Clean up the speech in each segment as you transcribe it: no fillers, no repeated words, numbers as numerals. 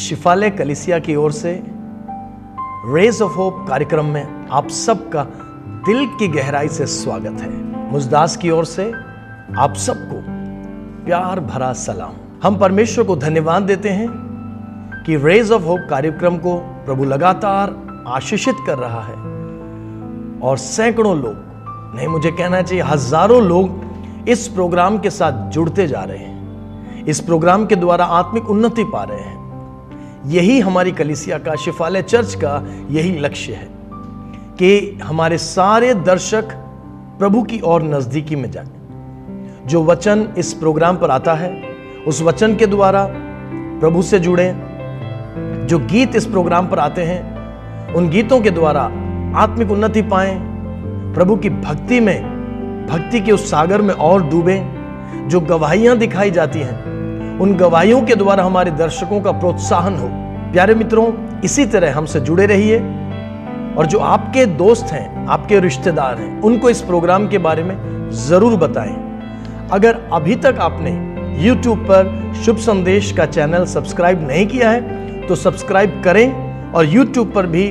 शिफाले कलीसिया की ओर से रेज ऑफ होप कार्यक्रम में आप सबका दिल की गहराई से स्वागत है। मुजदास की ओर से आप सबको प्यार भरा सलाम। हम परमेश्वर को धन्यवाद देते हैं कि रेज ऑफ होप कार्यक्रम को प्रभु लगातार आशीषित कर रहा है और सैकड़ों लोग, नहीं मुझे कहना चाहिए हजारों लोग इस प्रोग्राम के साथ जुड़ते जा रहे हैं। इस प्रोग्राम के द्वारा आत्मिक उन्नति पा रहे हैं। यही हमारी कलीसिया का, शिफाले चर्च का यही लक्ष्य है कि हमारे सारे दर्शक प्रभु की ओर नजदीकी में जाए। जो वचन इस प्रोग्राम पर आता है उस वचन के द्वारा प्रभु से जुड़े। जो गीत इस प्रोग्राम पर आते हैं उन गीतों के द्वारा आत्मिक उन्नति पाएं, प्रभु की भक्ति में, भक्ति के उस सागर में और डूबे। जो गवाहियां दिखाई जाती हैं उन गवाहियों के द्वारा हमारे दर्शकों का प्रोत्साहन हो। प्यारे मित्रों, इसी तरह हमसे जुड़े रहिए और जो आपके दोस्त हैं, आपके रिश्तेदार हैं, उनको इस प्रोग्राम के बारे में जरूर बताएं। अगर अभी तक आपने YouTube पर शुभ संदेश का चैनल सब्सक्राइब नहीं किया है तो सब्सक्राइब करें और YouTube पर भी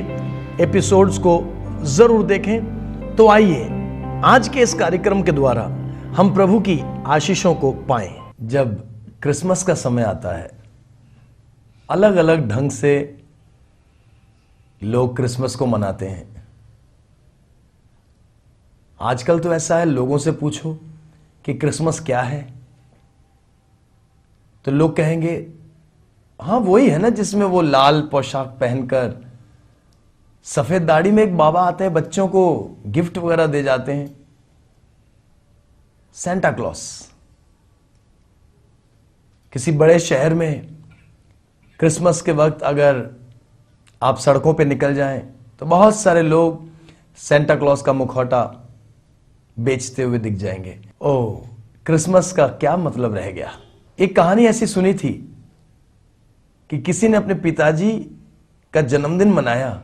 एपिसोड्स को जरूर देखें। तो आइए आज के इस कार्यक्रम के द्वारा हम प्रभु की आशीषों को पाएं। जब क्रिसमस का समय आता है, अलग अलग ढंग से लोग क्रिसमस को मनाते हैं। आजकल तो ऐसा है, लोगों से पूछो कि क्रिसमस क्या है तो लोग कहेंगे हाँ वही है ना जिसमें वो लाल पोशाक पहनकर सफेद दाढ़ी में एक बाबा आते हैं, बच्चों को गिफ्ट वगैरह दे जाते हैं, सेंटा क्लॉस। किसी बड़े शहर में क्रिसमस के वक्त अगर आप सड़कों पे निकल जाएं तो बहुत सारे लोग सेंटा क्लॉस का मुखौटा बेचते हुए दिख जाएंगे। ओह, क्रिसमस का क्या मतलब रह गया। एक कहानी ऐसी सुनी थी कि किसी ने अपने पिताजी का जन्मदिन मनाया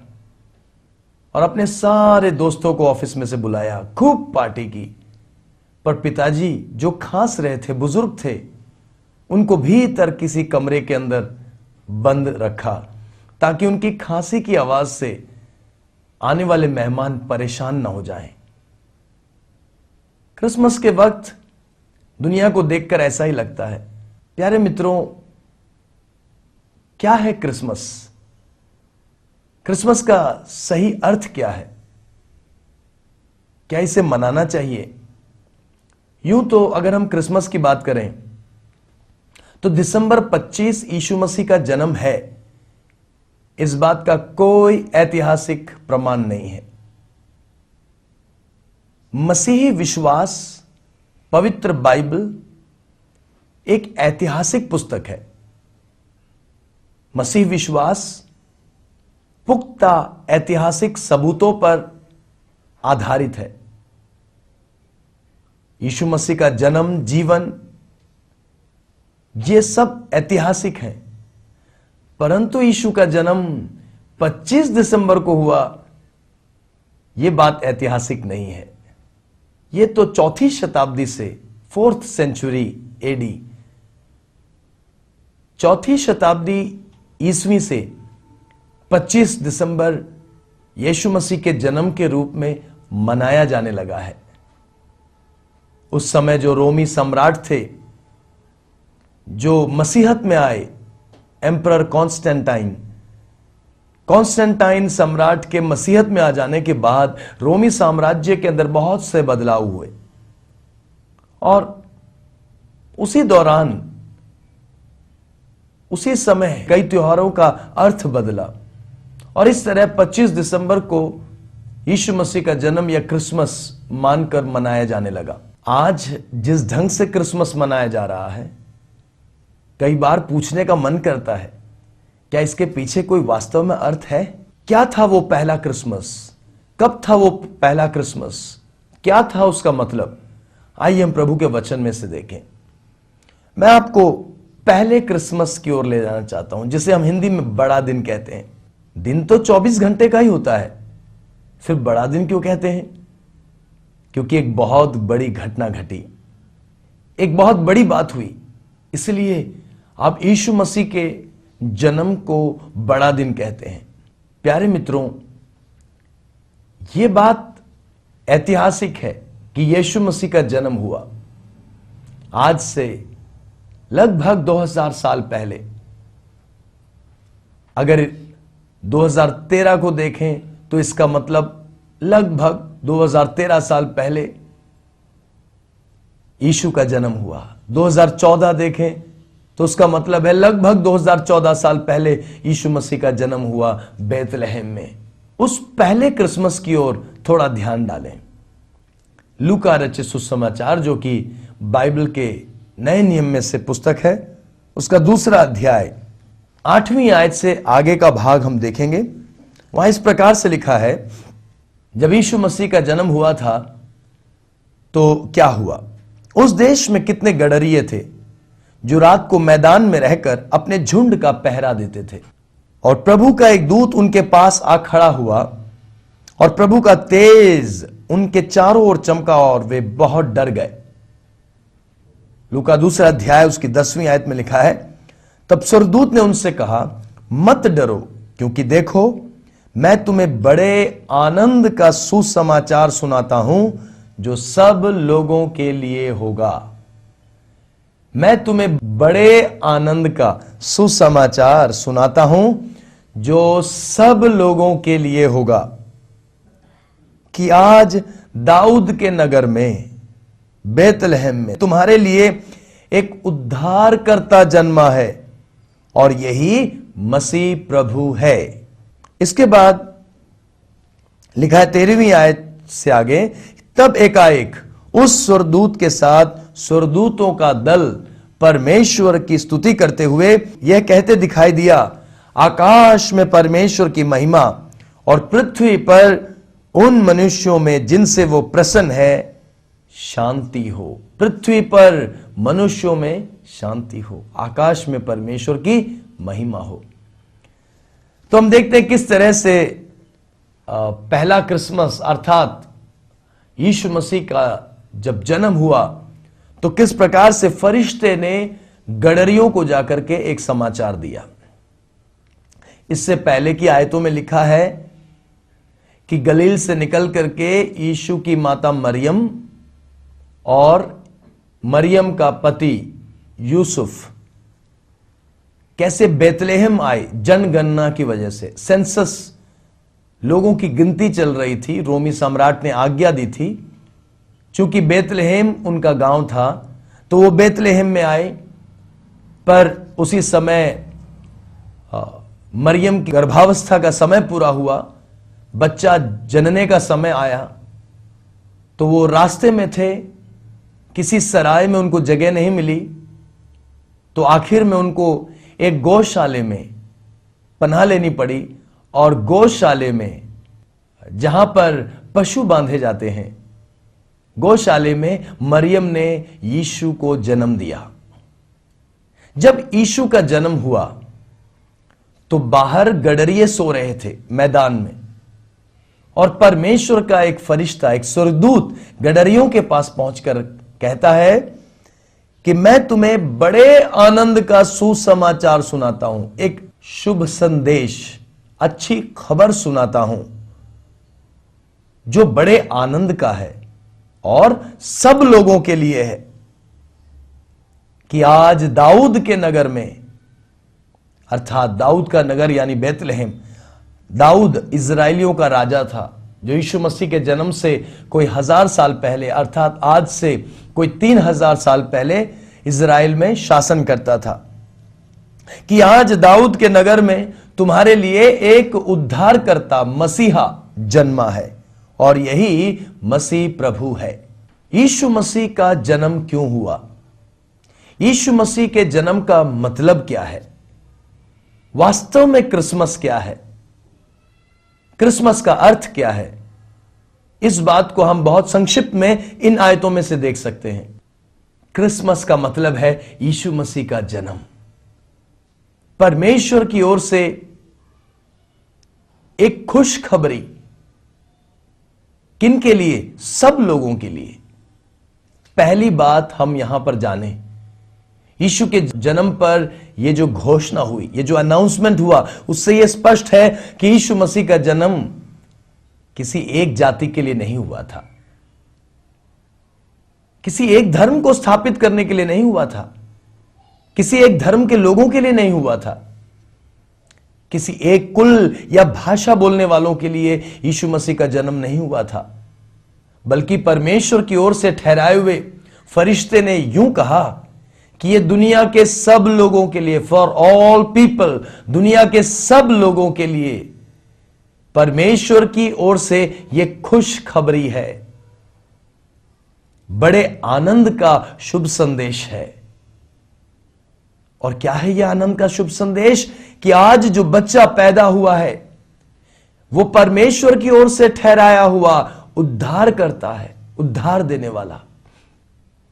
और अपने सारे दोस्तों को ऑफिस में से बुलाया, खूब पार्टी की। पर पिताजी जो खांस रहे थे, बुजुर्ग थे, उनको भीतर किसी कमरे के अंदर बंद रखा ताकि उनकी खांसी की आवाज से आने वाले मेहमान परेशान ना हो जाएं। क्रिसमस के वक्त दुनिया को देखकर ऐसा ही लगता है। प्यारे मित्रों, क्या है क्रिसमस? क्रिसमस का सही अर्थ क्या है? क्या इसे मनाना चाहिए? यूं तो अगर हम क्रिसमस की बात करें तो दिसंबर 25 यीशु मसीह का जन्म है, इस बात का कोई ऐतिहासिक प्रमाण नहीं है। मसीही विश्वास, पवित्र बाइबल एक ऐतिहासिक पुस्तक है। मसीह विश्वास पुख्ता ऐतिहासिक सबूतों पर आधारित है। यीशु मसीह का जन्म, जीवन, ये सब ऐतिहासिक है। परंतु यीशु का जन्म 25 दिसंबर को हुआ, यह बात ऐतिहासिक नहीं है। यह तो 4वीं शताब्दी से, 4th सेंचुरी एडी, 4वीं शताब्दी ईस्वी से 25 दिसंबर यीशु मसीह के जन्म के रूप में मनाया जाने लगा है। उस समय जो रोमी सम्राट थे, जो मसीहत में आए, एम्परर कॉन्स्टेंटाइन सम्राट के मसीहत में आ जाने के बाद रोमी साम्राज्य के अंदर बहुत से बदलाव हुए और उसी दौरान, उसी समय कई त्योहारों का अर्थ बदला और इस तरह 25 दिसंबर को यीशु मसीह का जन्म या क्रिसमस मानकर मनाया जाने लगा। आज जिस ढंग से क्रिसमस मनाया जा रहा है, कई बार पूछने का मन करता है क्या इसके पीछे कोई वास्तव में अर्थ है? क्या था वो पहला क्रिसमस? कब था वो पहला क्रिसमस? क्या था उसका मतलब? आइए हम प्रभु के वचन में से देखें। मैं आपको पहले क्रिसमस की ओर ले जाना चाहता हूं, जिसे हम हिंदी में बड़ा दिन कहते हैं। दिन तो 24 घंटे का ही होता है, फिर बड़ा दिन क्यों कहते हैं? क्योंकि एक बहुत बड़ी घटना घटी, एक बहुत बड़ी बात हुई। इसलिए अब यीशु मसीह के जन्म को बड़ा दिन कहते हैं। प्यारे मित्रों, यह बात ऐतिहासिक है कि यीशु मसीह का जन्म हुआ आज से लगभग 2000 साल पहले। अगर 2013 को देखें तो इसका मतलब लगभग 2013 साल पहले यीशु का जन्म हुआ। 2014 देखें तो उसका मतलब है लगभग 2014 साल पहले यीशु मसीह का जन्म हुआ बेतलहम में। उस पहले क्रिसमस की ओर थोड़ा ध्यान डालें। लूका रचित सुसमाचार, जो कि बाइबल के नए नियम में से पुस्तक है, उसका 2 अध्याय 8वीं आयत से आगे का भाग हम देखेंगे। वहां इस प्रकार से लिखा है, जब यीशु मसीह का जन्म हुआ था तो क्या हुआ। उस देश में कितने गडरिये थे जो रात को मैदान में रहकर अपने झुंड का पहरा देते थे। और प्रभु का एक दूत उनके पास आ खड़ा हुआ और प्रभु का तेज उनके चारों ओर चमका और वे बहुत डर गए। लूका 2 अध्याय उसकी 10वीं आयत में लिखा है, तब स्वर्गदूत ने उनसे कहा, मत डरो, क्योंकि देखो मैं तुम्हें बड़े आनंद का सुसमाचार सुनाता हूं जो सब लोगों के लिए होगा। मैं तुम्हें बड़े आनंद का सुसमाचार सुनाता हूं जो सब लोगों के लिए होगा कि आज दाऊद के नगर में बेतलहम में तुम्हारे लिए एक उद्धारकर्ता जन्मा है और यही मसीह प्रभु है। इसके बाद लिखा है 13वीं आयत से आगे, तब एकाएक उस स्वर्गदूत के साथ स्वर्गदूतों का दल परमेश्वर की स्तुति करते हुए यह कहते दिखाई दिया, आकाश में परमेश्वर की महिमा और पृथ्वी पर उन मनुष्यों में जिनसे वो प्रसन्न है शांति हो। पृथ्वी पर मनुष्यों में शांति हो, आकाश में परमेश्वर की महिमा हो। तो हम देखते हैं किस तरह से पहला क्रिसमस अर्थात यीशु मसीह का जब जन्म हुआ तो किस प्रकार से फरिश्ते ने गडरियों को जाकर के एक समाचार दिया। इससे पहले की आयतों में लिखा है कि गलील से निकल करके यीशु की माता मरियम और मरियम का पति यूसुफ कैसे बेतलेहम आए जनगणना की वजह से। सेंसस, लोगों की गिनती चल रही थी, रोमी सम्राट ने आज्ञा दी थी। चूंकि बेतलेहम उनका गांव था तो वो बेतलेहम में आए, पर उसी समय मरियम की गर्भावस्था का समय पूरा हुआ, बच्चा जनने का समय आया, तो वो रास्ते में थे, किसी सराय में उनको जगह नहीं मिली, तो आखिर में उनको एक गौशाले में पनाह लेनी पड़ी। और गौशाले में जहां पर पशु बांधे जाते हैं, गौशाले में मरियम ने यीशु को जन्म दिया। जब यीशु का जन्म हुआ तो बाहर गडरिये सो रहे थे मैदान में, और परमेश्वर का एक फरिश्ता, एक स्वर्गदूत गडरियों के पास पहुंचकर कहता है कि मैं तुम्हें बड़े आनंद का सुसमाचार सुनाता हूं, एक शुभ संदेश, अच्छी खबर सुनाता हूं जो बड़े आनंद का है और सब लोगों के लिए है कि आज दाऊद के नगर में, अर्थात दाऊद का नगर यानी बेतलहम, दाऊद इजराइलियों का राजा था जो यीशु मसीह के जन्म से कोई 1000 साल पहले अर्थात आज से कोई 3000 साल पहले इजराइल में शासन करता था, कि आज दाऊद के नगर में तुम्हारे लिए एक उद्धारकर्ता मसीहा जन्मा है और यही मसीह प्रभु है। यीशु मसीह का जन्म क्यों हुआ? यीशु मसीह के जन्म का मतलब क्या है? वास्तव में क्रिसमस क्या है? क्रिसमस का अर्थ क्या है? इस बात को हम बहुत संक्षिप्त में इन आयतों में से देख सकते हैं। क्रिसमस का मतलब है यीशु मसीह का जन्म। परमेश्वर की ओर से एक खुशखबरी, किन के लिए? सब लोगों के लिए। पहली बात हम यहां पर जानें, यीशु के जन्म पर यह जो घोषणा हुई, यह जो अनाउंसमेंट हुआ, उससे यह स्पष्ट है कि यीशु मसीह का जन्म किसी एक जाति के लिए नहीं हुआ था, किसी एक धर्म को स्थापित करने के लिए नहीं हुआ था, किसी एक धर्म के लोगों के लिए नहीं हुआ था, किसी एक कुल या भाषा बोलने वालों के लिए यीशु मसीह का जन्म नहीं हुआ था, बल्कि परमेश्वर की ओर से ठहराए हुए फरिश्ते ने यूं कहा कि यह दुनिया के सब लोगों के लिए, फॉर ऑल पीपल, दुनिया के सब लोगों के लिए परमेश्वर की ओर से यह खुश खबरी है, बड़े आनंद का शुभ संदेश है। और क्या है यह आनंद का शुभ संदेश? कि आज जो बच्चा पैदा हुआ है वो परमेश्वर की ओर से ठहराया हुआ उद्धार करता है, उद्धार देने वाला।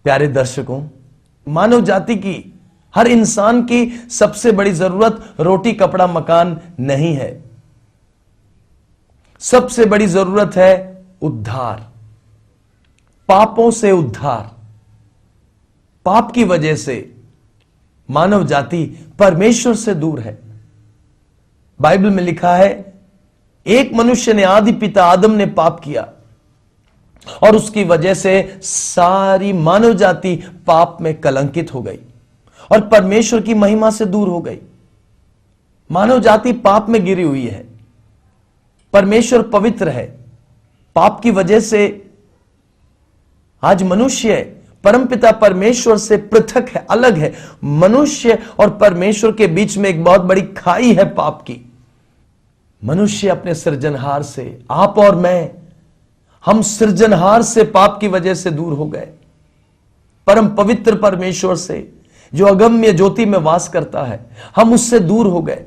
प्यारे दर्शकों, मानव जाति की, हर इंसान की सबसे बड़ी जरूरत रोटी कपड़ा मकान नहीं है, सबसे बड़ी जरूरत है उद्धार, पापों से उद्धार। पाप की वजह से मानव जाति परमेश्वर से दूर है। बाइबल में लिखा है, एक मनुष्य ने, आदि पिता आदम ने पाप किया और उसकी वजह से सारी मानव जाति पाप में कलंकित हो गई और परमेश्वर की महिमा से दूर हो गई। मानव जाति पाप में गिरी हुई है। परमेश्वर पवित्र है। पाप की वजह से आज मनुष्य परमपिता परमेश्वर से पृथक है, अलग है। मनुष्य और परमेश्वर के बीच में एक बहुत बड़ी खाई है पाप की। मनुष्य अपने सृजनहार से, आप और मैं, हम सृजनहार से पाप की वजह से दूर हो गए। परम पवित्र परमेश्वर से, जो अगम्य ज्योति में वास करता है, हम उससे दूर हो गए।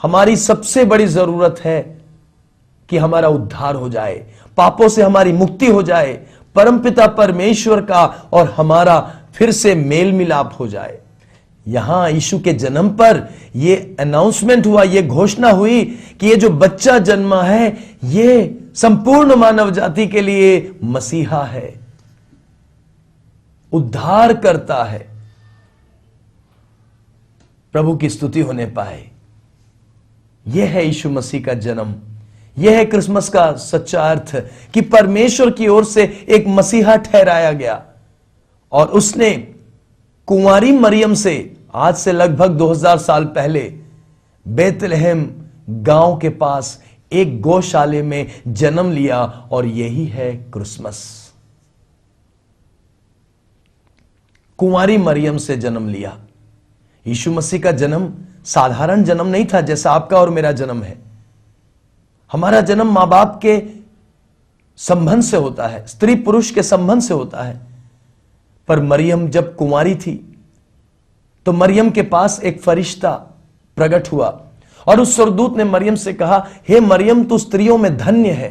हमारी सबसे बड़ी जरूरत है कि हमारा उद्धार हो जाए, पापों से हमारी मुक्ति हो जाए, परमपिता परमेश्वर का और हमारा फिर से मेल मिलाप हो जाए। यहां यीशु के जन्म पर यह अनाउंसमेंट हुआ, यह घोषणा हुई कि यह जो बच्चा जन्मा है यह संपूर्ण मानव जाति के लिए मसीहा है, उद्धार करता है। प्रभु की स्तुति होने पाए। यह है यीशु मसीह का जन्म। यह है क्रिसमस का सच्चा अर्थ कि परमेश्वर की ओर से एक मसीहा ठहराया गया और उसने कुंवारी मरियम से आज से लगभग 2000 साल पहले बेतलहम गांव के पास एक गौशाले में जन्म लिया और यही है क्रिसमस। कुंवारी मरियम से जन्म लिया। यीशु मसीह का जन्म साधारण जन्म नहीं था जैसा आपका और मेरा जन्म है। हमारा जन्म मां बाप के संबंध से होता है, स्त्री पुरुष के संबंध से होता है। पर मरियम जब कुंवारी थी तो मरियम के पास एक फरिश्ता प्रकट हुआ और उस स्वर्गदूत ने मरियम से कहा, हे मरियम, तू स्त्रियों में धन्य है,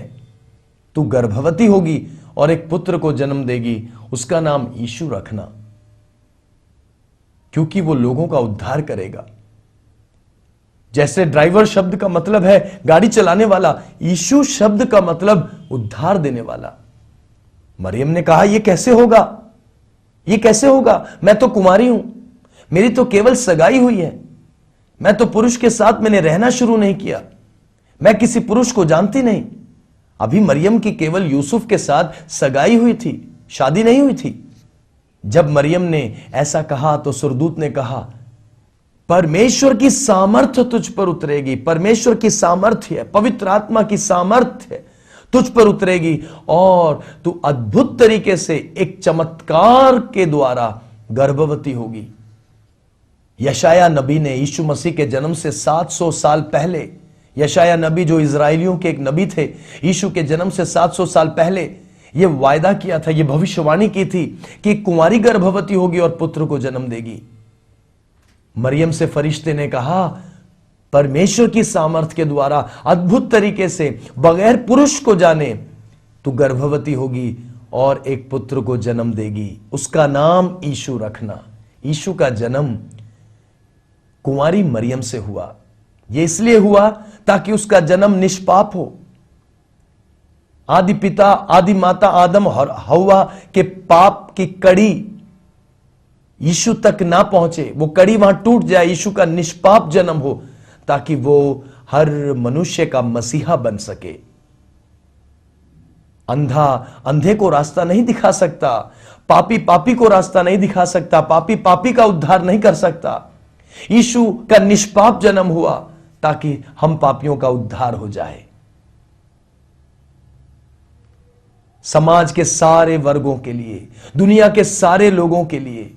तू गर्भवती होगी और एक पुत्र को जन्म देगी, उसका नाम यीशु रखना, क्योंकि वो लोगों का उद्धार करेगा। जैसे ड्राइवर शब्द का मतलब है गाड़ी चलाने वाला, यीशु शब्द का मतलब उद्धार देने वाला। मरियम ने कहा, यह कैसे होगा, यह कैसे होगा? मैं तो कुंवारी हूं, मेरी तो केवल सगाई हुई है, मैं तो पुरुष के साथ मैंने रहना शुरू नहीं किया, मैं किसी पुरुष को जानती नहीं। अभी मरियम की केवल यूसुफ के साथ सगाई हुई थी, शादी नहीं हुई थी। जब मरियम ने ऐसा कहा तो स्वर्गदूत ने कहा, परमेश्वर की सामर्थ्य तुझ पर उतरेगी, परमेश्वर की सामर्थ्य, पवित्र आत्मा की सामर्थ्य तुझ पर उतरेगी और तू अद्भुत तरीके से एक चमत्कार के द्वारा गर्भवती होगी। यशाया नबी ने यीशु मसीह के जन्म से 700 साल पहले, यशाया नबी जो इजराइलियों के एक नबी थे, यीशु के जन्म से 700 साल पहले यह वायदा किया था, यह भविष्यवाणी की थी कि कुंवारी गर्भवती होगी और पुत्र को जन्म देगी। मरियम से फरिश्ते ने कहा, परमेश्वर की सामर्थ्य के द्वारा अद्भुत तरीके से बगैर पुरुष को जाने तू गर्भवती होगी और एक पुत्र को जन्म देगी, उसका नाम यीशु रखना। यीशु का जन्म कुंवारी मरियम से हुआ। यह इसलिए हुआ ताकि उसका जन्म निष्पाप हो। आदि पिता, आदि माता आदम और हव्वा के पाप की कड़ी यीशु तक ना पहुंचे, वो कड़ी वहां टूट जाए, यीशु का निष्पाप जन्म हो, ताकि वो हर मनुष्य का मसीहा बन सके। अंधा अंधे को रास्ता नहीं दिखा सकता, पापी पापी को रास्ता नहीं दिखा सकता, पापी पापी का उद्धार नहीं कर सकता। यीशु का निष्पाप जन्म हुआ ताकि हम पापियों का उद्धार हो जाए। समाज के सारे वर्गों के लिए, दुनिया के सारे लोगों के लिए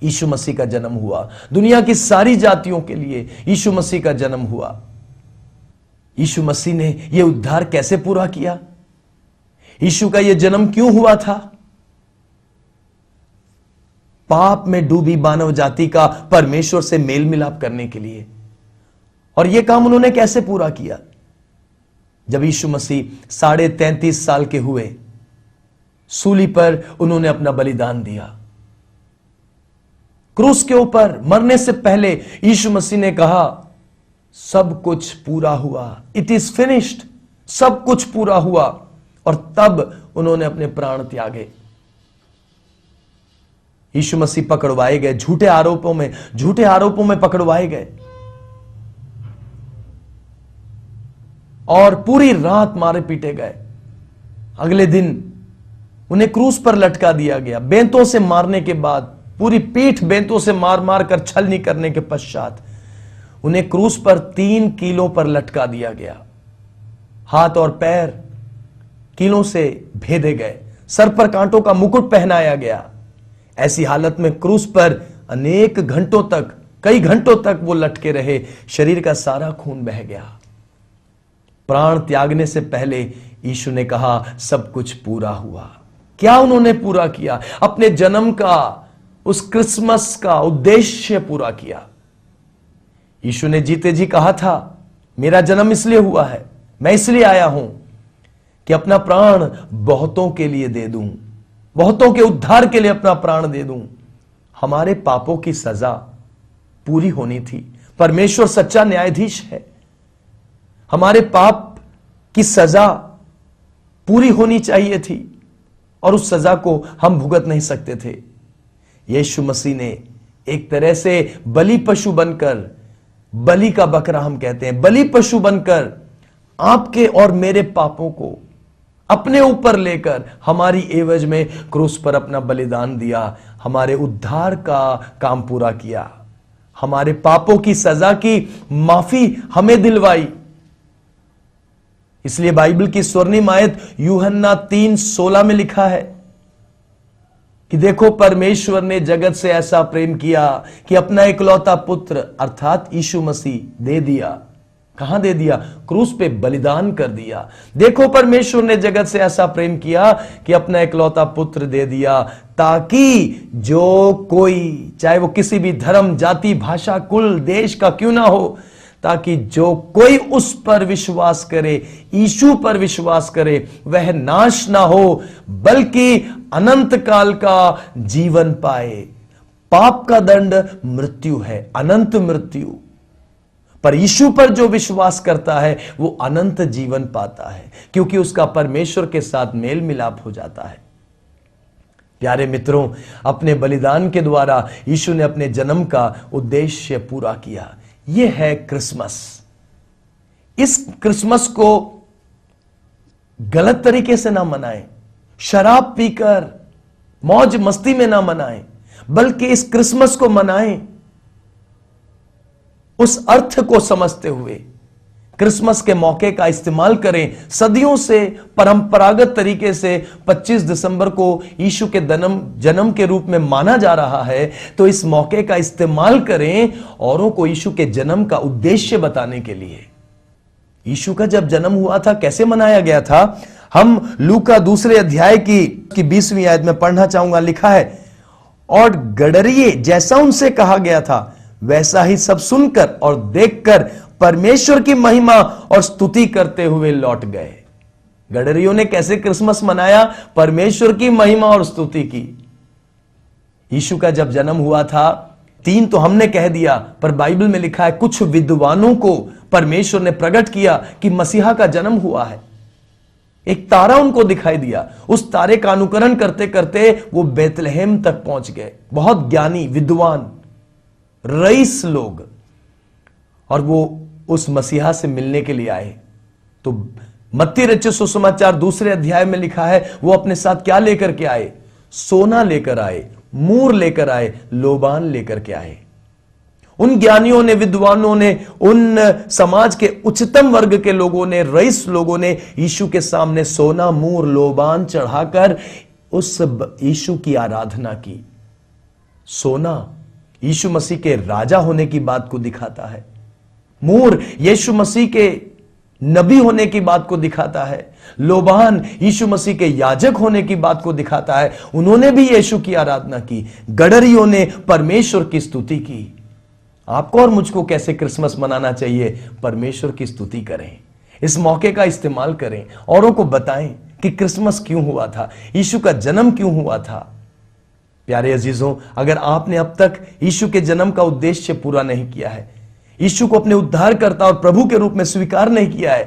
यीशु मसीह का जन्म हुआ। दुनिया की सारी जातियों के लिए यीशु मसीह का जन्म हुआ। यीशु मसीह ने यह उद्धार कैसे पूरा किया? यीशु का यह जन्म क्यों हुआ था? पाप में डूबी मानव जाति का परमेश्वर से मेल मिलाप करने के लिए। और यह काम उन्होंने कैसे पूरा किया? जब यीशु मसीह 33.5 साल के हुए, सूली पर उन्होंने अपना बलिदान दिया। क्रूस के ऊपर मरने से पहले यीशु मसीह ने कहा, सब कुछ पूरा हुआ, इट इज फिनिश्ड, सब कुछ पूरा हुआ। और तब उन्होंने अपने प्राण त्यागे। यीशु मसीह पकड़वाए गए, झूठे आरोपों में पकड़वाए गए और पूरी रात मारे पीटे गए। अगले दिन उन्हें क्रूस पर लटका दिया गया। बेंतों से मारने के बाद, पूरी पीठ बेंतों से मार मार कर छलनी करने के पश्चात उन्हें क्रूस पर 3 कीलों पर लटका दिया गया। हाथ और पैर कीलों से भेदे गए, सर पर कांटों का मुकुट पहनाया गया। ऐसी हालत में क्रूस पर अनेक घंटों तक, कई घंटों तक वो लटके रहे। शरीर का सारा खून बह गया। प्राण त्यागने से पहले यीशु ने कहा, सब कुछ पूरा हुआ। क्या उन्होंने पूरा किया? अपने जन्म का, उस क्रिसमस का उद्देश्य पूरा किया। यीशु ने जीते जी कहा था, मेरा जन्म इसलिए हुआ है, मैं इसलिए आया हूं कि अपना प्राण बहुतों के लिए दे दूं, बहुतों के उद्धार के लिए अपना प्राण दे दूं। हमारे पापों की सजा पूरी होनी थी। परमेश्वर सच्चा न्यायाधीश है। हमारे पाप की सजा पूरी होनी चाहिए थी और उस सजा को हम भुगत नहीं सकते थे। यीशु मसीह ने एक तरह से बलि पशु बनकर, बलि का बकरा हम कहते हैं, बलि पशु बनकर आपके और मेरे पापों को अपने ऊपर लेकर हमारी एवज में क्रूस पर अपना बलिदान दिया। हमारे उद्धार का काम पूरा किया। हमारे पापों की सजा की माफी हमें दिलवाई। इसलिए बाइबल की स्वर्णिम आयत यूहन्ना 3:16 में लिखा है कि देखो, परमेश्वर ने जगत से ऐसा प्रेम किया कि अपना इकलौता पुत्र अर्थात यीशु मसीह दे दिया। कहां दे दिया? क्रूस पे बलिदान कर दिया। देखो, परमेश्वर ने जगत से ऐसा प्रेम किया कि अपना इकलौता पुत्र दे दिया, ताकि जो कोई, चाहे वो किसी भी धर्म, जाति, भाषा, कुल, देश का क्यों ना हो, ताकि जो कोई उस पर विश्वास करे, यीशु पर विश्वास करे, वह नाश ना हो बल्कि अनंत काल का जीवन पाए। पाप का दंड मृत्यु है, अनंत मृत्यु। पर यीशु पर जो विश्वास करता है वो अनंत जीवन पाता है, क्योंकि उसका परमेश्वर के साथ मेल मिलाप हो जाता है। प्यारे मित्रों, अपने बलिदान के द्वारा यीशु ने अपने जन्म का उद्देश्य पूरा किया। यह है क्रिसमस। इस क्रिसमस को गलत तरीके से ना मनाएं, शराब पीकर मौज मस्ती में ना मनाएं, बल्कि इस क्रिसमस को मनाएं उस अर्थ को समझते हुए। क्रिसमस के मौके का इस्तेमाल करें। सदियों से परंपरागत तरीके से 25 दिसंबर को यीशु के जन्म के रूप में माना जा रहा है, तो इस मौके का इस्तेमाल करें औरों को यीशु के जन्म का उद्देश्य बताने के लिए। यीशु का जब जन्म हुआ था, कैसे मनाया गया था, हम लूका 2 अध्याय की 20वीं आयत में पढ़ना चाहूंगा। लिखा है, और गडरिये जैसा उनसे कहा गया था वैसा ही सब सुनकर और देखकर परमेश्वर की महिमा और स्तुति करते हुए लौट गए। गडरियों ने कैसे क्रिसमस मनाया? परमेश्वर की महिमा और स्तुति की। यीशु का जब जन्म हुआ था, 3 तो हमने कह दिया, पर बाइबल में लिखा है कुछ विद्वानों को परमेश्वर ने प्रकट किया कि मसीहा का जन्म हुआ है। एक तारा उनको दिखाई दिया। उस तारे का अनुकरण करते करते वो बेतलहम तक पहुंच गए। बहुत ज्ञानी, विद्वान, रईस लोग, और वो उस मसीहा से मिलने के लिए आए। तो मत्ती रचित सुसमाचार 2 अध्याय में लिखा है, वो अपने साथ क्या लेकर के आए? सोना लेकर आए, मूर लेकर आए, लोबान लेकर के आए। उन ज्ञानियों ने, विद्वानों ने, उन समाज के उच्चतम वर्ग के लोगों ने, रईस लोगों ने यीशु के सामने सोना, मूर, लोबान चढ़ाकर उस यीशु की आराधना की। सोना यीशु मसीह के राजा होने की बात को दिखाता है। मूर यीशु मसीह के नबी होने की बात को दिखाता है। लोबान यीशु मसीह के याजक होने की बात को दिखाता है। उन्होंने भी यीशु की आराधना की। गडरियों ने परमेश्वर की स्तुति की। आपको और मुझको कैसे क्रिसमस मनाना चाहिए? परमेश्वर की स्तुति करें, इस मौके का इस्तेमाल करें, औरों को बताएं कि क्रिसमस क्यों हुआ था, यीशु का जन्म क्यों हुआ था। प्यारे अजीजों, अगर आपने अब तक यीशु के जन्म का उद्देश्य पूरा नहीं किया है, यीशु को अपने उद्धारकर्ता और प्रभु के रूप में स्वीकार नहीं किया है,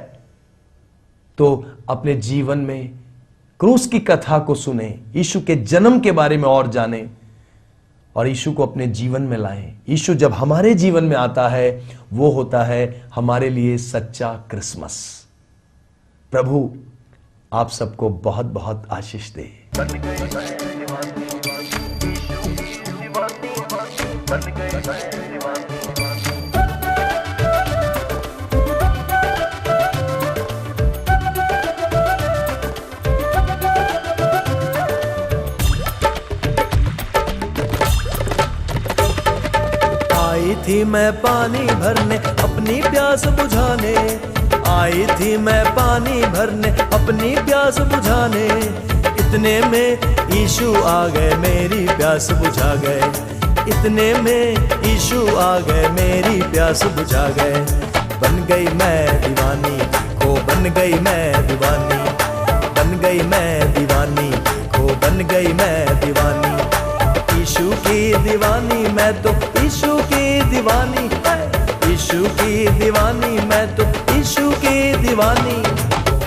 तो अपने जीवन में क्रूस की कथा को सुने, यीशु के जन्म के बारे में और जानें और यीशु को अपने जीवन में लाएं। यीशु जब हमारे जीवन में आता है, वो होता है हमारे लिए सच्चा क्रिसमस। प्रभु आप सबको बहुत बहुत आशीष दे। आई थी मैं पानी भरने, अपनी प्यास बुझाने। आई थी मैं पानी भरने, अपनी प्यास बुझाने। इतने में यीशु आ गए, मेरी प्यास बुझा गए। इतने में यीशु आ गए, मेरी प्यास बुझा गए। बन गई मैं दीवानी, देखो बन गई मैं दीवानी। बन गई मैं दीवानी, देखो बन गई मैं दीवानी। यीशु की दीवानी मैं तो, यीशु की दीवानी, यीशु की दीवानी मैं तो, यीशु की दीवानी।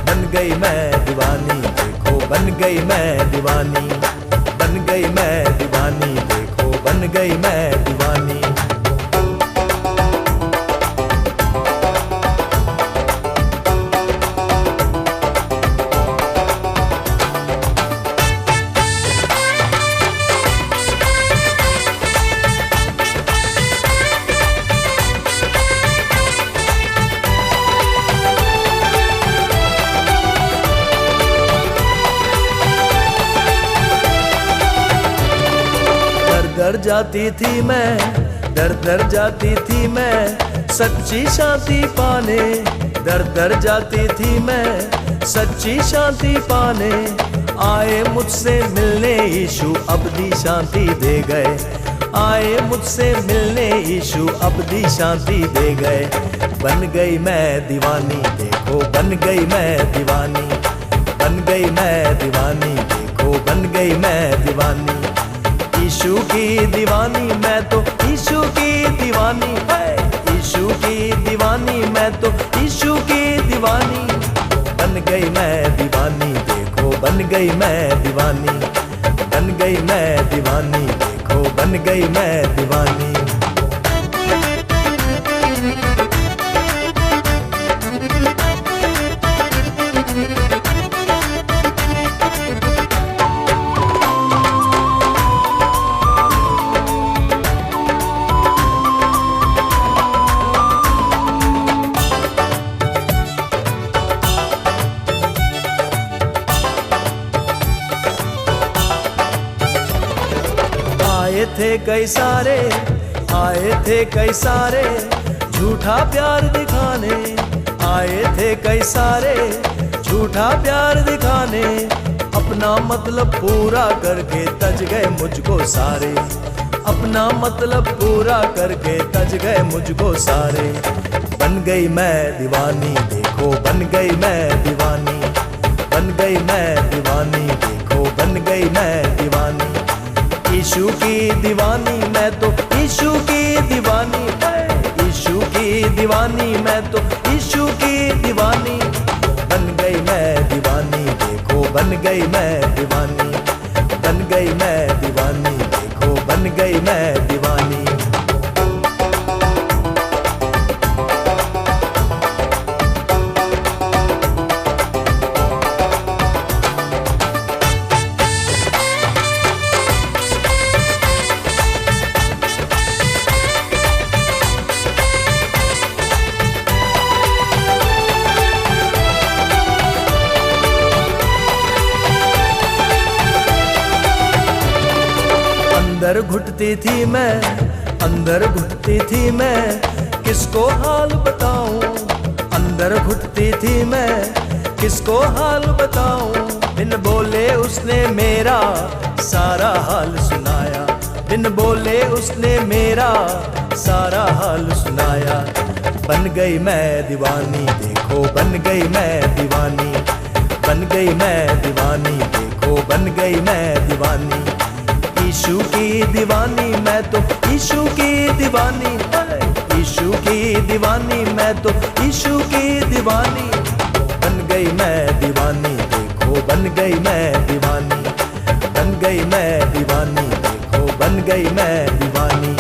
बन गई मैं दीवानी, देखो बन गई मैं दीवानी। बन गई मैं दीवानी, देखो बन गई मैं दीवानी। डर जाती थी मैं, डर जाती थी मैं सच्ची शांति पाने। डर जाती थी मैं सच्ची शांति पाने। आए मुझसे मिलने यीशु, अबदी शांति दे गए। आए मुझसे मिलने यीशु, अबदी शांति दे गए। बन गई मैं दीवानी, देखो बन गई मैं दीवानी। बन गई मैं दीवानी, देखो बन गई मैं दीवानी। यीशु की दीवानी मैं तो, यीशु की दीवानी है। यीशु की दीवानी मैं तो, यीशु की दीवानी। बन गई मैं दीवानी, देखो बन गई मैं दीवानी। बन गई मैं दीवानी, देखो बन गई मैं दीवानी। आए थे कई सारे, आए थे कई सारे झूठा प्यार दिखाने। आए थे कई सारे झूठा प्यार दिखाने। अपना मतलब पूरा करके तज गए मुझको सारे। अपना मतलब पूरा करके तज गए मुझको सारे। बन गई मैं दीवानी, देखो बन गई मैं दीवानी। बन गई मैं दीवानी, देखो बन गई मैं दीवानी। यीशु की दीवानी मैं तो, यीशु की दीवानी है। यीशु की दीवानी मैं तो, यीशु की दीवानी। बन गई मैं दीवानी, बन गई मैं दीवानी, बन गई मैं दीवानी, देखो बन गई मैं दीवानी। अंदर घुटती थी मैं, अंदर घुटती थी मैं, किसको हाल बताऊं, अंदर घुटती थी मैं, किसको हाल बताऊं। बिन बोले उसने मेरा सारा हाल सुनाया, बिन बोले उसने मेरा सारा हाल सुनाया। बन गई मैं दीवानी, देखो बन गई मैं दीवानी, बन गई मैं दीवानी, देखो बन गई मैं दीवानी। यीशु की दीवानी मैं तो, यीशु की दीवानी, यीशु की दीवानी मैं तो, यीशु की दीवानी। बन गई मैं दीवानी, देखो बन गई मैं दीवानी, बन गई मैं दीवानी, देखो बन गई मैं दीवानी।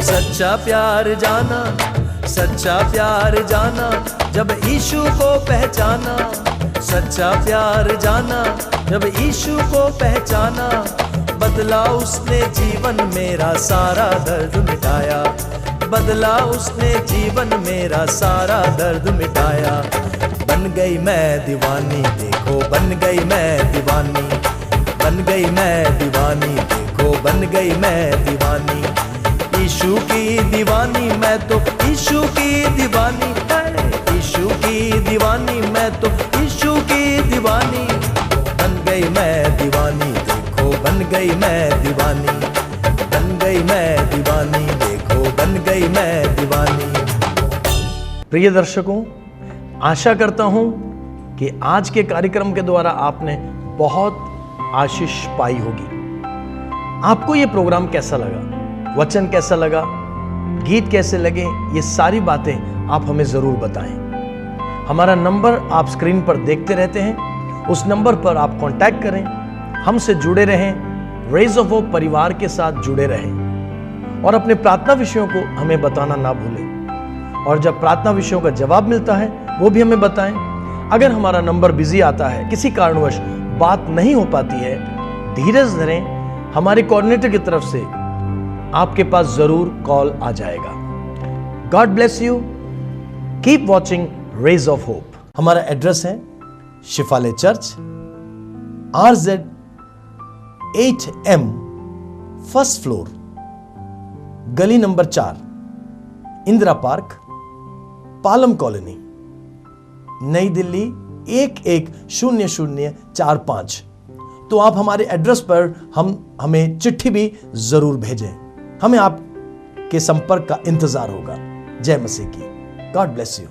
सच्चा प्यार जाना, सच्चा प्यार जाना, जब यीशु को पहचाना, सच्चा प्यार जाना, जब यीशु को पहचाना। बदला उसने जीवन मेरा सारा दर्द मिटाया, बदला उसने जीवन मेरा सारा दर्द मिटाया। बन गई मैं दीवानी, देखो बन गई मैं दीवानी, बन गई मैं दीवानी, देखो बन गई मैं दीवानी। यीशु की दीवानी मैं तो, यीशु की दीवानी, यीशु की दीवानी मैं तो, यीशु की दीवानी। बन गई मैं दीवानी, देखो बन गई मैं दीवानी, बन गई मैं दीवानी, देखो बन गई मैं दीवानी। प्रिय दर्शकों, आशा करता हूं कि आज के कार्यक्रम के द्वारा आपने बहुत आशीष पाई होगी। आपको यह प्रोग्राम कैसा लगा, वचन कैसा लगा, गीत कैसे लगे, ये सारी बातें आप हमें जरूर बताएं। हमारा नंबर आप स्क्रीन पर देखते रहते हैं, उस नंबर पर आप कांटेक्ट करें, हमसे जुड़े रहें, रेज ऑफ होप परिवार के साथ जुड़े रहें और अपने प्रार्थना विषयों को हमें बताना ना भूलें। और जब प्रार्थना विषयों का जवाब मिलता है वो भी हमें बताएं। अगर हमारा नंबर बिजी आता है, किसी कारणवश बात नहीं हो पाती है, धीरज धरें, हमारे कोऑर्डिनेटर की तरफ से आपके पास जरूर कॉल आ जाएगा। God bless you, keep watching Rays of Hope. हमारा एड्रेस है शिफाले church, RZ 8M, first floor, गली number 4, Indira park, Palam colony, Nai Delhi 110045। तो आप हमारे एड्रेस पर हमें चिट्ठी भी जरूर भेजें, हमें आपके संपर्क का इंतजार होगा। जय मसीह की। God bless you.